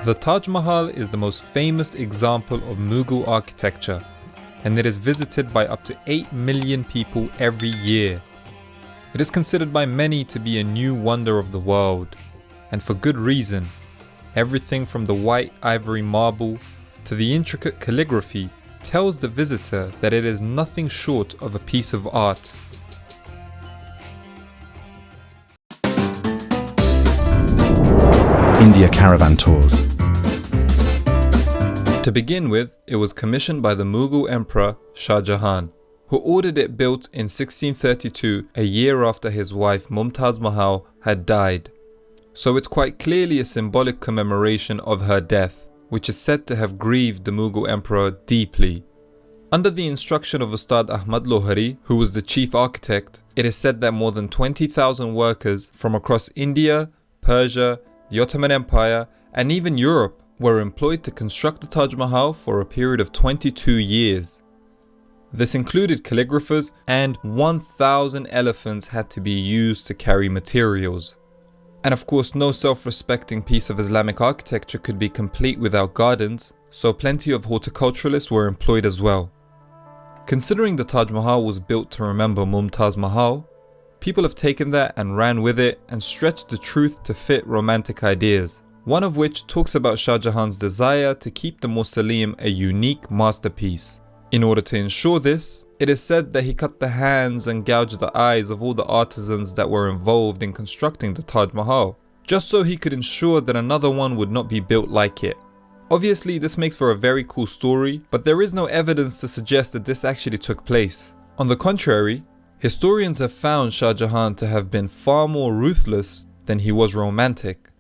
The Taj Mahal is the most famous example of Mughal architecture, and it is visited by up to 8 million people every year. It is considered by many to be a new wonder of the world, and for good reason. Everything from the white ivory marble to the intricate calligraphy tells the visitor that it is nothing short of a piece of art. India Caravan Tours. To begin with, it was commissioned by the Mughal Emperor Shah Jahan, who ordered it built in 1632, a year after his wife Taj Mahal had died. So it's quite clearly a symbolic commemoration of her death, which is said to have grieved the Mughal Emperor deeply. Under the instruction of Ustad Ahmad Lohari, who was the chief architect, it is said that more than 20,000 workers from across India, Persia, the Ottoman Empire, and even Europe were employed to construct the Taj Mahal for a period of 22 years. This included calligraphers, and 1,000 elephants had to be used to carry materials. And of course, no self-respecting piece of Islamic architecture could be complete without gardens, so plenty of horticulturalists were employed as well. Considering the Taj Mahal was built to remember Mumtaz Mahal, people have taken that and ran with it and stretched the truth to fit romantic ideas, one of which talks about Shah Jahan's desire to keep the mausoleum a unique masterpiece. In order to ensure this, it is said that he cut the hands and gouged the eyes of all the artisans that were involved in constructing the Taj Mahal, just so he could ensure that another one would not be built like it. Obviously, this makes for a very cool story, but there is no evidence to suggest that this actually took place. On the contrary, historians have found Shah Jahan to have been far more ruthless than he was romantic.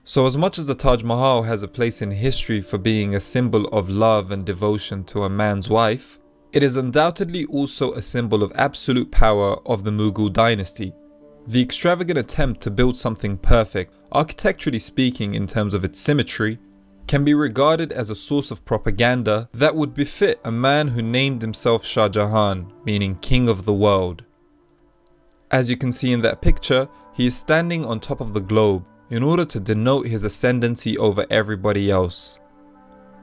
So as much as the Taj Mahal has a place in history for being a symbol of love and devotion to a man's wife, it is undoubtedly also a symbol of absolute power of the Mughal dynasty. The extravagant attempt to build something perfect, architecturally speaking in terms of its symmetry, can be regarded as a source of propaganda that would befit a man who named himself Shah Jahan, meaning king of the world. As you can see in that picture, he is standing on top of the globe in order to denote his ascendancy over everybody else.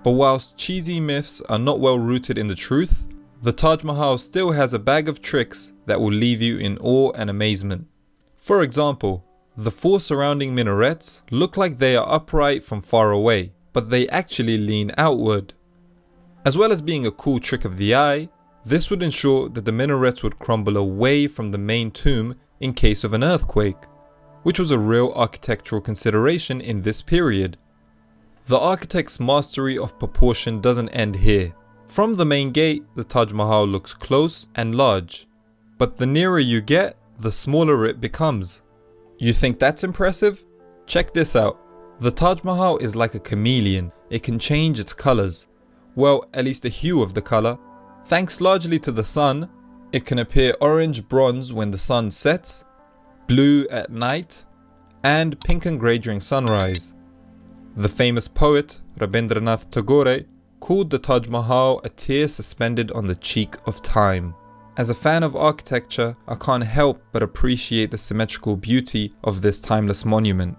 But whilst cheesy myths are not well rooted in the truth, the Taj Mahal still has a bag of tricks that will leave you in awe and amazement. For example, the 4 surrounding minarets look like they are upright from far away, but they actually lean outward. As well as being a cool trick of the eye, this would ensure that the minarets would crumble away from the main tomb in case of an earthquake, which was a real architectural consideration in this period. The architect's mastery of proportion doesn't end here. From the main gate, the Taj Mahal looks close and large, but the nearer you get, the smaller it becomes. You think that's impressive? Check this out. The Taj Mahal is like a chameleon. It can change its colors. Well, at least a hue of the color. Thanks largely to the sun, it can appear orange bronze when the sun sets, blue at night, and pink and grey during sunrise. The famous poet Rabindranath Tagore called the Taj Mahal a tear suspended on the cheek of time. As a fan of architecture, I can't help but appreciate the symmetrical beauty of this timeless monument.